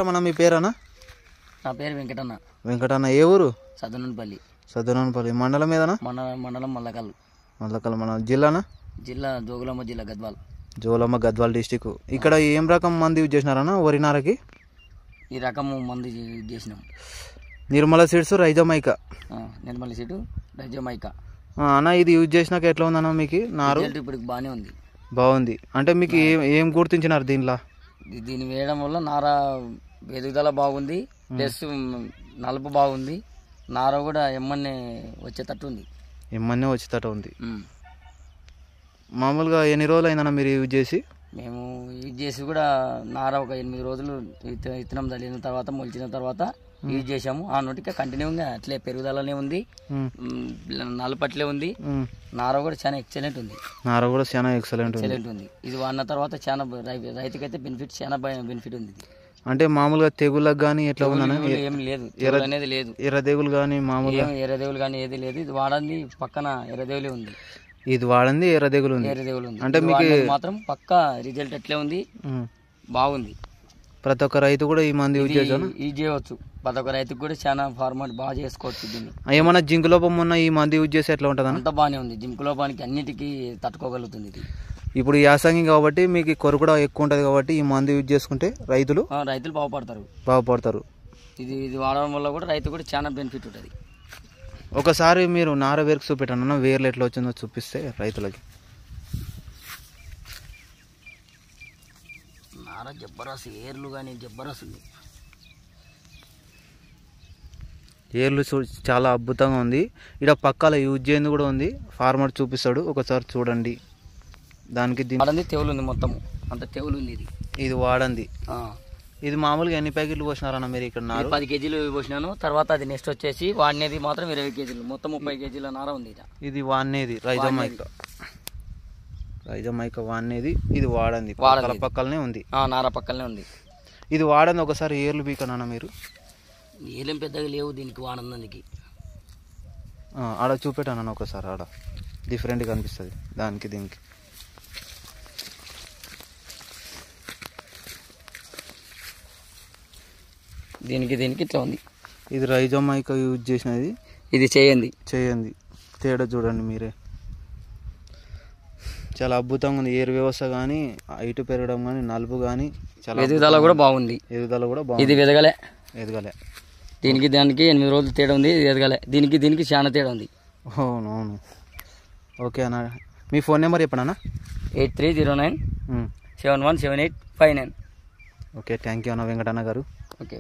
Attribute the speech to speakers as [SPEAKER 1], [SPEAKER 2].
[SPEAKER 1] మన మీ పేరన్నా?
[SPEAKER 2] నా పేరు వెంకటన్న.
[SPEAKER 1] వెంకటన్న ఏ ఊరు?
[SPEAKER 2] సదనపల్లి.
[SPEAKER 1] సదనపల్లి మండలం ఏదన్నా?
[SPEAKER 2] మండలం మల్లకల్.
[SPEAKER 1] మన జిల్లానా?
[SPEAKER 2] జిల్లా జోగులాంబ జిల్లా గద్వాల్.
[SPEAKER 1] జోగులాంబ గద్వాల్ డిస్టిక్. ఇక్కడ ఏం రకం మంది యూజ్ చేసినారన్నా వరి నారకి?
[SPEAKER 2] ఈ రకము మంది చేసినాం.
[SPEAKER 1] నిర్మల సీడ్స్ రైజోమైకా.
[SPEAKER 2] నిర్మల సీటు రైజోమైకా
[SPEAKER 1] అన్న ఇది యూజ్ చేసినాక ఎట్లా ఉందన్న మీకు నారు?
[SPEAKER 2] ఇప్పుడు బాగానే ఉంది.
[SPEAKER 1] బాగుంది. అంటే మీకు ఏం గుర్తించినారు దీనిలో?
[SPEAKER 2] దీన్ని వేయడం వల్ల నార ఎదుగుదల బాగుంది, ప్లస్ నలుపు బాగుంది, నార కూడా ఎమ్మన్నే వచ్చేటట్టు ఉంది.
[SPEAKER 1] ఎమ్మన్నే వచ్చేటట్టు ఉంది. మామూలుగా ఎన్ని రోజులు అయిందన్న మీరు యూజ్ చేసి?
[SPEAKER 2] మేము యూజ్ చేసి కూడా నార ఒక 8 రోజులు విత్తనం చల్లిన తర్వాత మొలిచిన తర్వాత యూజ్ చేసాము. ఆ నోటికి కంటిన్యూగా అట్లే పెరుగుదలనే ఉంది, నలుపట్లే ఉంది. నార కూడా చాలా ఎక్సలెంట్ ఉంది.
[SPEAKER 1] నార కూడా చాలా ఎక్సలెంట్
[SPEAKER 2] ఉంది. ఇది వాడిన తర్వాత చాలా రైతుకైతే చాలా బెనిఫిట్ ఉంది.
[SPEAKER 1] అంటే మామూలుగా తెగులకు కానీ ఎట్లా ఉందన్న?
[SPEAKER 2] ఏం లేదు, అనేది లేదు.
[SPEAKER 1] ఎర్రదేగులు కానీ మామూలుగా
[SPEAKER 2] ఎర్రదేవులు కానీ ఏది లేదు. ఇది వాడంది పక్కన ఎర్రదేవులే ఉంది.
[SPEAKER 1] ఇది వాడంది ఎర్రదేగులు ఉంది. అంటే మీకు
[SPEAKER 2] మాత్రం పక్కా రిజల్ట్ ఎట్లే ఉంది, బాగుంది.
[SPEAKER 1] ప్రతి ఒక్క రైతు కూడా ఈ మంది యూజ్
[SPEAKER 2] చేయవచ్చు. ప్రతి ఒక్క రైతుకు కూడా చాలా ఫార్మర్ బాగా చేసుకోవచ్చు. దీన్ని
[SPEAKER 1] ఏమన్నా జింక్ లోపం ఉన్న ఈ మంది యూజ్ చేస్తే ఎట్లా ఉంటుంది?
[SPEAKER 2] అంత బాగానే ఉంది. జింక్ లోపానికి అన్నిటికీ తట్టుకోగలుగుతుంది ఇది.
[SPEAKER 1] ఇప్పుడు యాసంగి కాబట్టి మీకు కొరకు కూడా ఎక్కువ ఉంటుంది కాబట్టి ఈ మందు యూజ్ చేసుకుంటే రైతులు బాగుపడతారు.
[SPEAKER 2] ఇది వాడడం వల్ల కూడా రైతు కూడా చాలా బెనిఫిట్ ఉంటుంది.
[SPEAKER 1] ఒకసారి మీరు నార వేరుకు చూపెట్టండి, వేర్లు ఎట్లా వచ్చిందో చూపిస్తే రైతులకి.
[SPEAKER 2] నార జబ్బరస్, ఏర్లు కానీ జబ్బరస్ ఉంది.
[SPEAKER 1] ఏర్లు చాలా అద్భుతంగా ఉంది. ఇక్కడ పక్కల యూజ్ చేయండి కూడా ఉంది, ఫార్మర్ చూపిస్తాడు, ఒకసారి చూడండి. దానికి
[SPEAKER 2] తెవులు ఉంది, మొత్తం అంత తెవులు ఉంది.
[SPEAKER 1] ఇది వాడంది. ఇది మామూలుగా ఎన్ని ప్యాకెట్లు పోసినారన్న మీరు ఇక్కడ?
[SPEAKER 2] 10 కేజీలు పోసినాను. తర్వాత అది నెక్స్ట్ వచ్చేసి వాడినేది మాత్రం 20 కేజీలు, మొత్తం 30 కేజీల నార ఉంది. ఇది
[SPEAKER 1] వాడినేది రైజోమైకా వాడినేది, ఇది వాడంది పక్కలనే ఉంది.
[SPEAKER 2] నార పక్కలనే ఉంది.
[SPEAKER 1] ఇది వాడంది. ఒకసారి ఏర్లు బీకనన్న మీరు?
[SPEAKER 2] ఏలేం పెద్దగా లేవు దీనికి వాడందానికి.
[SPEAKER 1] ఆడ చూపెట్టానన్న ఒకసారి, ఆడ డిఫరెంట్గా అనిపిస్తుంది దానికి దీనికి.
[SPEAKER 2] దీనికి ఇట్లా ఉంది.
[SPEAKER 1] ఇది రైజోమైకా యూజ్ చేసినది,
[SPEAKER 2] ఇది చేయండి.
[SPEAKER 1] తేడా చూడండి మీరే. చాలా అద్భుతంగా ఉంది. ఏరు వ్యవస్థ కానీ, హైట్ పెరగడం కానీ, నలుపు కానీ, చాలా
[SPEAKER 2] ఎదుగుదల కూడా బాగుంది. ఇది ఎదగలే. దీనికి 8 రోజులు తేడా ఉంది. ఇది ఎదగలే. దీనికి చాలా తేడా ఉంది.
[SPEAKER 1] అవునవును. ఓకే అన్న, మీ ఫోన్ నెంబర్ చెప్పండి.
[SPEAKER 2] 8309 717859.
[SPEAKER 1] ఓకే, థ్యాంక్ యూ అన్న వెంకటన్న గారు.
[SPEAKER 2] ఓకే.